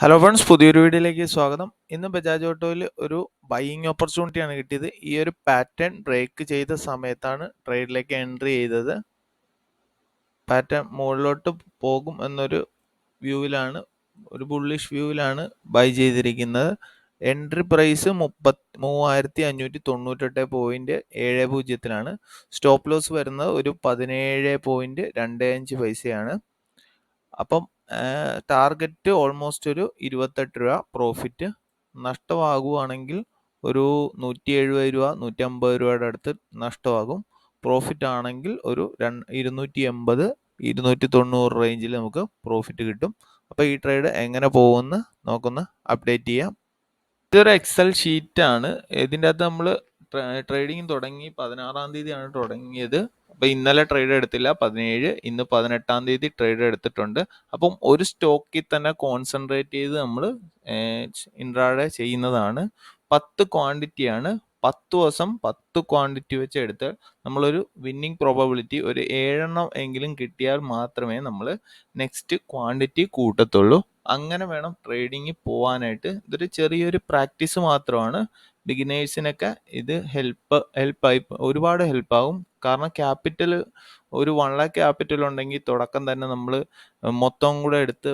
Hello friends, പുതിയൊരു വീഡിയോയിലേക്ക് സ്വാഗതം. ഇന്ന് ബജാജ് ഓട്ടോയിൽ ഒരു ബൈയിങ് ഓപ്പർച്യൂണിറ്റിയാണ് കിട്ടിയത്. ഈ ഒരു പാറ്റേൺ ബ്രേക്ക് ചെയ്ത സമയത്താണ് ട്രേഡിലേക്ക് എൻട്രി ചെയ്തത്. പാറ്റേൺ മുകളിലോട്ട് പോകും എന്നൊരു വ്യൂവിലാണ്, ഒരു ബുള്ളിഷ് വ്യൂവിലാണ് ബൈ ചെയ്തിരിക്കുന്നത്. എൻട്രി പ്രൈസ് 3598.70 സ്റ്റോപ്പ് ലോസ് വരുന്നത് ഒരു 17.25 പൈസയാണ്. അപ്പം ടാർഗറ്റ് ഓൾമോസ്റ്റ് ഒരു 28 രൂപ പ്രോഫിറ്റ്. നഷ്ടമാകുവാണെങ്കിൽ ഒരു 170 രൂപ 150 രൂപയുടെ അടുത്ത് നഷ്ടമാകും. പ്രോഫിറ്റ് ആണെങ്കിൽ ഒരു 280 290 റേഞ്ചിൽ നമുക്ക് പ്രോഫിറ്റ് കിട്ടും. അപ്പോൾ ഈ ട്രേഡ് എങ്ങനെ പോകുമെന്ന് നമുക്കൊന്ന് അപ്ഡേറ്റ് ചെയ്യാം. ഇതൊരു എക്സൽ ഷീറ്റാണ്. ഇതിൻ്റെ അകത്ത് നമ്മൾ ട്രേഡിങ് തുടങ്ങി 16-ാം തീയതിയാണ് തുടങ്ങിയത്. അപ്പോൾ ഇന്നലെ ട്രേഡ് എടുത്തില്ല, 17, ഇന്ന് 18-ാം തീയതി ട്രേഡ് എടുത്തിട്ടുണ്ട്. അപ്പം ഒരു സ്റ്റോക്കിൽ തന്നെ കോൺസെൻട്രേറ്റ് ചെയ്ത് നമ്മൾ ഇൻട്രാഡേ ചെയ്യുന്നതാണ്. 10 ക്വാണ്ടിറ്റിയാണ്. 10 ദിവസം 10 ക്വാണ്ടിറ്റി വെച്ച് എടുത്താൽ നമ്മളൊരു വിന്നിങ് പ്രോബബിലിറ്റി ഒരു 7 എങ്കിലും കിട്ടിയാൽ മാത്രമേ നമ്മൾ നെക്സ്റ്റ് ക്വാണ്ടിറ്റി കൂട്ടത്തുള്ളൂ. അങ്ങനെ വേണം ട്രേഡിങ് പോവാനായിട്ട്. ഇതൊരു ചെറിയൊരു പ്രാക്ടീസ് മാത്രമാണ്. ബിഗിനേഴ്സിനൊക്കെ ഇത് ഹെൽപ്പായി ഒരുപാട് ഹെൽപ്പാകും. കാരണം ക്യാപിറ്റൽ ഒരു 1 lakh ക്യാപിറ്റൽ ഉണ്ടെങ്കിൽ തുടക്കം തന്നെ നമ്മൾ മൊത്തം കൂടെ എടുത്ത്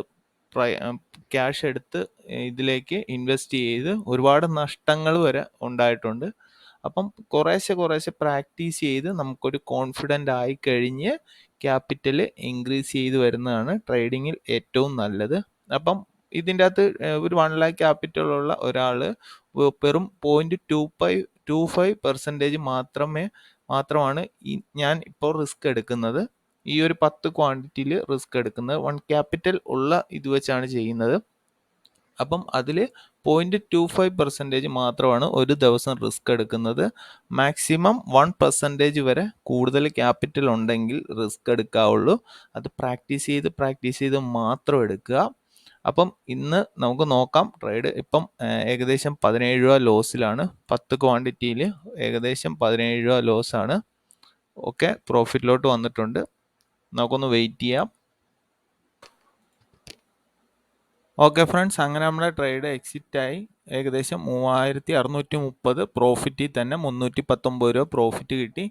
ക്യാഷ് എടുത്ത് ഇതിലേക്ക് ഇൻവെസ്റ്റ് ചെയ്ത് ഒരുപാട് നഷ്ടങ്ങൾ വരെ ഉണ്ടായിട്ടുണ്ട്. അപ്പം കുറേശ്ശെ പ്രാക്ടീസ് ചെയ്ത് നമുക്കൊരു കോൺഫിഡൻ്റ് ആയി കഴിഞ്ഞ് ക്യാപിറ്റൽ ഇൻക്രീസ് ചെയ്ത് വരുന്നതാണ് ട്രേഡിങ്ങിൽ ഏറ്റവും നല്ലത്. അപ്പം ഇതിൻ്റെ അകത്ത് ഒരു 1 lakh ക്യാപിറ്റൽ ഉള്ള ഒരാൾ വെറും 0.25% മാത്രമാണ് ഞാൻ ഇപ്പോൾ റിസ്ക് എടുക്കുന്നത്. ഈ ഒരു 10 ക്വാണ്ടിറ്റിയിൽ റിസ്ക് എടുക്കുന്നത് 1 ക്യാപിറ്റൽ ഉള്ള ഇത് വെച്ചാണ് ചെയ്യുന്നത്. അപ്പം അതിൽ 0.25% മാത്രമാണ് ഒരു ദിവസം റിസ്ക് എടുക്കുന്നത്. മാക്സിമം 1% വരെ കൂടുതൽ ക്യാപിറ്റൽ ഉണ്ടെങ്കിൽ റിസ്ക് എടുക്കാവുള്ളൂ. അത് പ്രാക്ടീസ് ചെയ്ത് മാത്രം എടുക്കുക. അപ്പം ഇന്ന് നമുക്ക് നോക്കാം ട്രേഡ്. ഇപ്പം ഏകദേശം 17 രൂപ ലോസിലാണ്. 10 ക്വാണ്ടിറ്റിയിൽ ഏകദേശം 17 രൂപ ലോസാണ്. ഓക്കെ, പ്രോഫിറ്റിലോട്ട് വന്നിട്ടുണ്ട്. നമുക്കൊന്ന് വെയിറ്റ് ചെയ്യാം. ഓക്കെ ഫ്രണ്ട്സ്, അങ്ങനെ നമ്മുടെ ട്രേഡ് എക്സിറ്റായി. ഏകദേശം 3630 പ്രോഫിറ്റിൽ തന്നെ 319 രൂപ പ്രോഫിറ്റ് കിട്ടി.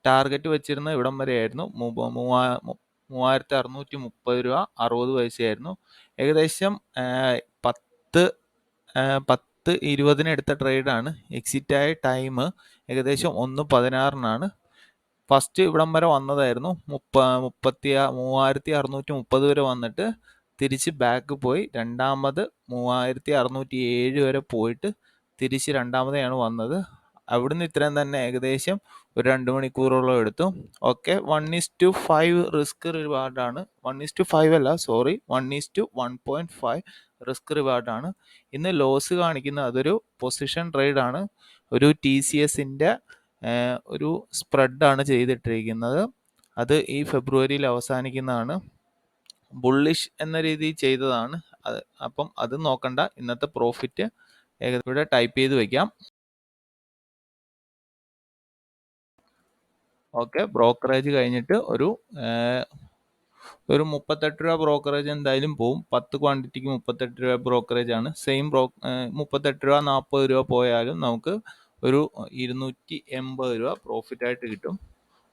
ടാർഗറ്റ് വെച്ചിരുന്ന ഇവിടം വരെ ആയിരുന്നു. 3630 രൂപ 60 പൈസയായിരുന്നു. ഏകദേശം 10:20 എടുത്ത ട്രേഡാണ്. എക്സിറ്റായ ടൈം ഏകദേശം 1:16 ഫസ്റ്റ് ഇവിടം വരെ വന്നതായിരുന്നു. 3630 വരെ വന്നിട്ട് തിരിച്ച് ബാക്ക് പോയി രണ്ടാമത് 3607 വരെ പോയിട്ട് തിരിച്ച് രണ്ടാമതെയാണ് വന്നത്. അവിടുന്ന് ഇത്രയും തന്നെ ഏകദേശം ഒരു 2 മണിക്കൂറോളം എടുത്തു. Okay, 1:5 risk റിവാർഡാണ്. 1:5 അല്ല, സോറി, 1:1.5 റിസ്ക് റിവാർഡാണ്. ഇന്ന് ലോസ് കാണിക്കുന്നത് അതൊരു പൊസിഷൻ ട്രേഡാണ്. ഒരു TCSൻ്റെ ഒരു സ്പ്രെഡാണ് ചെയ്തിട്ടിരിക്കുന്നത്. അത് ഈ ഫെബ്രുവരിയിൽ അവസാനിക്കുന്നതാണ്. ബുള്ളിഷ് എന്ന രീതിയിൽ ചെയ്തതാണ്. അപ്പം അത് നോക്കണ്ട. ഇന്നത്തെ പ്രോഫിറ്റ് ഇവിടെ ടൈപ്പ് ചെയ്ത് വയ്ക്കാം. ഓക്കെ, ബ്രോക്കറേജ് കഴിഞ്ഞിട്ട് ഒരു 38 രൂപ ബ്രോക്കറേജ് എന്തായാലും പോവും. 10 ക്വാണ്ടിറ്റിക്ക് 38 രൂപ ബ്രോക്കറേജ് ആണ്. സെയിം 38 രൂപ 40 രൂപ പോയാലും നമുക്ക് ഒരു 280 രൂപ പ്രോഫിറ്റ് ആയിട്ട് കിട്ടും.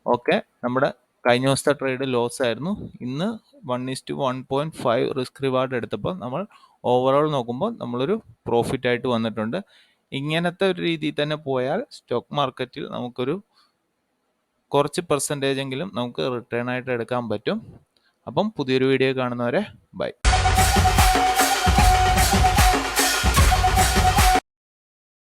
ഓക്കെ, നമ്മുടെ കഴിഞ്ഞ ദിവസത്തെ ട്രേഡ് ലോസ് ആയിരുന്നു. ഇന്ന് 1:1.5 റിസ്ക് റിവാർഡ് എടുത്തപ്പോൾ നമ്മൾ ഓവറോൾ നോക്കുമ്പോൾ നമ്മളൊരു പ്രോഫിറ്റ് ആയിട്ട് വന്നിട്ടുണ്ട്. ഇങ്ങനത്തെ ഒരു രീതിയിൽ തന്നെ പോയാൽ സ്റ്റോക്ക് മാർക്കറ്റിൽ നമുക്കൊരു കുറച്ച് പെർസെൻറ്റേജ് എങ്കിലും നമുക്ക് റിട്ടേൺ ആയിട്ട് എടുക്കാൻ പറ്റും. അപ്പം പുതിയൊരു വീഡിയോ കാണുന്നവരെ ബൈ.